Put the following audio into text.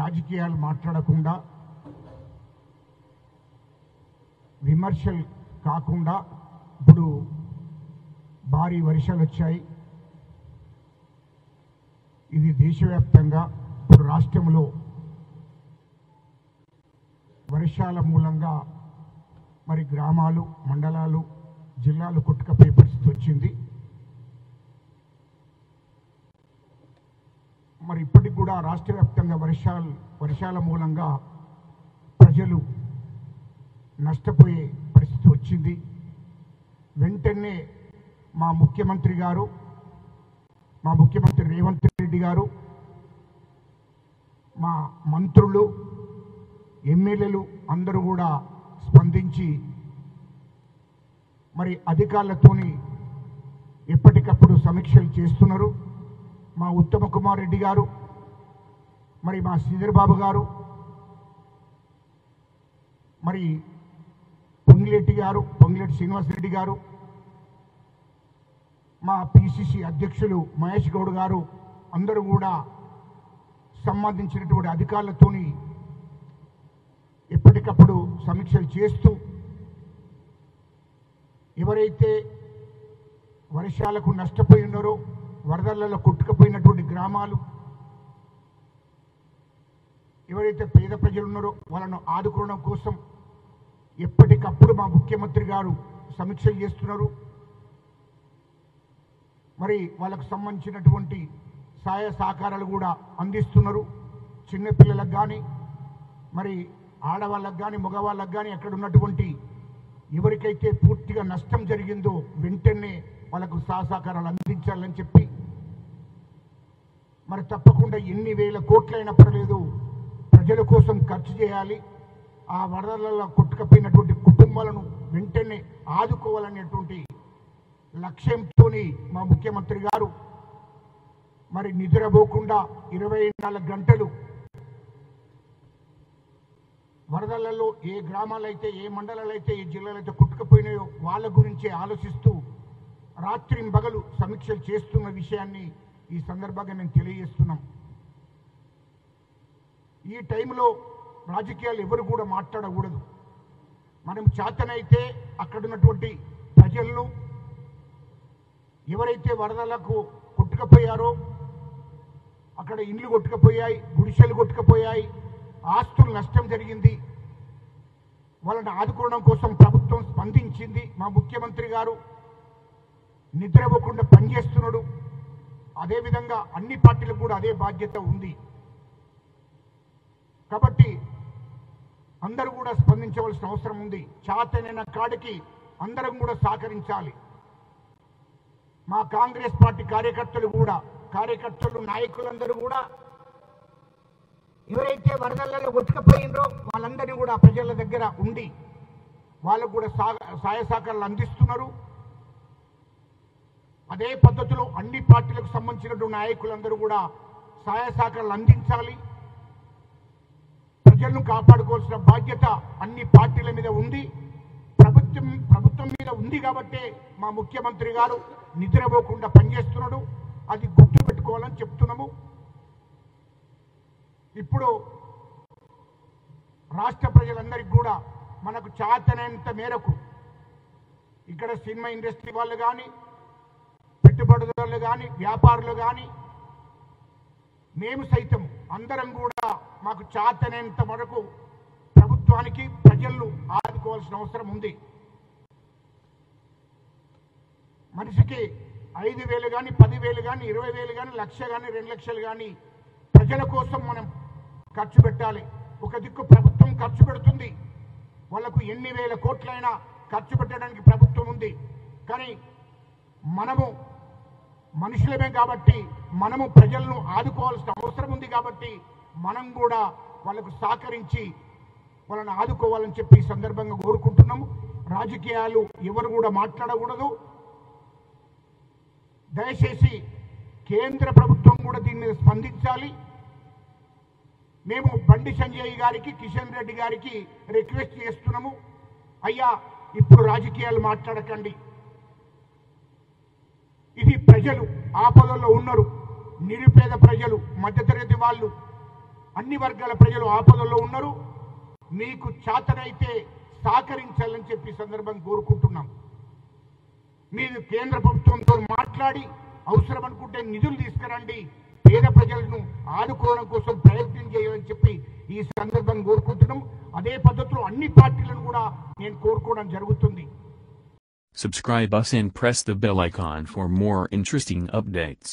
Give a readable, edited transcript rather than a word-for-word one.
రాజకీయాలు మాట్లాడకుండా విమర్శలు కాకుండా ఇప్పుడు భారీ వర్షాలు వచ్చాయి. ఇది దేశవ్యాప్తంగా ఇప్పుడు రాష్ట్రంలో వర్షాల మూలంగా మరి గ్రామాలు, మండలాలు, జిల్లాలు కొట్టుకుపోయే పరిస్థితి వచ్చింది. మరి ఇప్పటికి కూడా రాష్ట్ర వ్యాప్తంగా వర్షాల మూలంగా ప్రజలు నష్టపోయే పరిస్థితి వచ్చింది. వెంటనే మా ముఖ్యమంత్రి రేవంత్ రెడ్డి గారు, మా మంత్రులు, ఎమ్మెల్యేలు అందరూ కూడా స్పందించి మరి అధికారులతోని ఎప్పటికప్పుడు సమీక్షలు చేస్తున్నారు. మా ఉత్తమ కుమార్ రెడ్డి గారు, మరి మా శ్రీధర్ బాబు గారు, మరి పొంగిరెడ్డి శ్రీనివాసరెడ్డి గారు, మా పిసిసి అధ్యక్షులు మహేష్ గౌడ్ గారు అందరూ కూడా సంబంధించినటువంటి అధికారులతోని ఎప్పటికప్పుడు సమీక్షలు చేస్తూ ఎవరైతే వర్షాలకు నష్టపోయి ఉన్నారో, వరదలలో కొట్టుకుపోయినటువంటి గ్రామాలు, ఎవరైతే పేద ప్రజలు ఉన్నారో వాళ్ళను ఆదుకోవడం కోసం ఎప్పటికప్పుడు మా ముఖ్యమంత్రి గారు సమీక్షలు చేస్తున్నారు. మరి వాళ్ళకు సంబంధించినటువంటి సహాయ సహకారాలు కూడా అందిస్తున్నారు. చిన్నపిల్లలకు కానీ, మరి ఆడవాళ్ళకు కానీ, మగవాళ్ళకు కానీ అక్కడ ఉన్నటువంటి ఎవరికైతే పూర్తిగా నష్టం జరిగిందో వెంటనే వాళ్ళకు సహకారాలు అందించాలని చెప్పి, మరి తప్పకుండా ఎన్ని వేల కోట్లైనా పర్లేదు ప్రజల కోసం ఖర్చు చేయాలి, ఆ వరదలలో కొట్టుకుపోయినటువంటి కుటుంబాలను వెంటనే ఆదుకోవాలనేటువంటి లక్ష్యంతో మా ముఖ్యమంత్రి గారు మరి నిద్రపోకుండా 24 గంటలు వరదలలో ఏ గ్రామాలైతే, ఏ మండలాలైతే, ఏ జిల్లాలైతే కొట్టుకుపోయినాయో వాళ్ళ గురించే ఆలోచిస్తూ రాత్రింబగలు సమీక్షలు చేస్తున్న విషయాన్ని ఈ సందర్భంగా మేము తెలియజేస్తున్నాం. ఈ టైంలో రాజకీయాలు ఎవరు కూడా మాట్లాడకూడదు. మనం చేతనైతే అక్కడున్నటువంటి ప్రజలను, ఎవరైతే వరదలకు కొట్టుకుపోయారో, అక్కడ ఇండ్లు కొట్టుకుపోయాయి, గుడిసెలు కొట్టుకుపోయాయి, ఆస్తులు నష్టం జరిగింది, వాళ్ళని ఆదుకోవడం కోసం ప్రభుత్వం స్పందించింది. మా ముఖ్యమంత్రి గారు నిద్రపోకుండా పనిచేస్తున్నాడు. అదేవిధంగా అన్ని పార్టీలకు కూడా అదే బాధ్యత ఉంది. కాబట్టి అందరూ కూడా స్పందించవలసిన అవసరం ఉంది. చేతనైన కాడికి అందరం కూడా సహకరించాలి. మా కాంగ్రెస్ పార్టీ కార్యకర్తలు, నాయకులందరూ కూడా ఎవరైతే వరదలలో కొట్టుకుపోయినరో వాళ్ళందరినీ కూడా ప్రజల దగ్గర ఉండి వాళ్ళకు కూడా సహాయ సహకారాలు అందిస్తున్నారు. అదే పద్ధతిలో అన్ని పార్టీలకు సంబంధించినటువంటి నాయకులందరూ కూడా సహాయ సహకారాలు అందించాలి. ప్రజలను కాపాడుకోవాల్సిన బాధ్యత అన్ని పార్టీల మీద ఉంది, ప్రభుత్వం మీద ఉంది. కాబట్టే మా ముఖ్యమంత్రి గారు నిద్రపోకుండా పనిచేస్తున్నాడు. అది గుర్తు పెట్టుకోవాలని చెప్తున్నాము. ఇప్పుడు రాష్ట్ర ప్రజలందరికీ కూడా మనకు చేతనైనంత మేరకు ఇక్కడ సినిమా ఇండస్ట్రీ వాళ్ళు కానీ, పెట్టుబడిదారులు కానీ, వ్యాపారులు కానీ, మేము సైతం అందరం కూడా మాకు చేతనైనంత వరకు ప్రభుత్వానికి, ప్రజలను ఆదుకోవాల్సిన అవసరం ఉంది. మనిషికి 5,000 కానీ, 10,000 కానీ, 20,000 కానీ, 1,00,000 కానీ, 2 లక్షలు కానీ ప్రజల కోసం మనం ఖర్చు పెట్టాలి. ఒక దిక్కు ప్రభుత్వం ఖర్చు పెడుతుంది, వాళ్లకు ఎన్ని వేల కోట్లైనా ఖర్చు పెట్టడానికి ప్రభుత్వం ఉంది. కానీ మనము మనుషులమే కాబట్టి, మనము ప్రజలను ఆదుకోవాల్సిన అవసరం ఉంది. కాబట్టి మనం కూడా వాళ్ళకు సహకరించి వాళ్ళని ఆదుకోవాలని చెప్పి ఈ సందర్భంగా కోరుకుంటున్నాము. రాజకీయాలు ఎవరు కూడా మాట్లాడకూడదు. దయచేసి కేంద్ర ప్రభుత్వం కూడా దీని మీద స్పందించాలి. మేము బండి సంజయ్ గారికి, కిషన్ రెడ్డి గారికి రిక్వెస్ట్ చేస్తున్నాము, అయ్యా ఇప్పుడు రాజకీయాలు మాట్లాడకండి. ఇది ప్రజలు ఆపదల్లో ఉన్నారు, నిరుపేద ప్రజలు, మధ్యతరగతి వాళ్ళు, అన్ని వర్గాల ప్రజలు ఆపదల్లో ఉన్నారు. మీకు చేతనైతే సహకరించాలని చెప్పి సందర్భం కోరుకుంటున్నాం. మీరు కేంద్ర ప్రభుత్వంతో మాట్లాడి అవసరం అనుకుంటే నిధులు తీసుకురండి, పేద ప్రజలను ఆదుకోవడం కోసం ప్రయత్నం చేయాలని చెప్పి ఈ సందర్భం కోరుకుంటున్నాం. అదే పద్ధతిలో అన్ని పార్టీలను కూడా నేను కోరుకోవడం జరుగుతుంది. Subscribe us and press the bell icon for more interesting updates.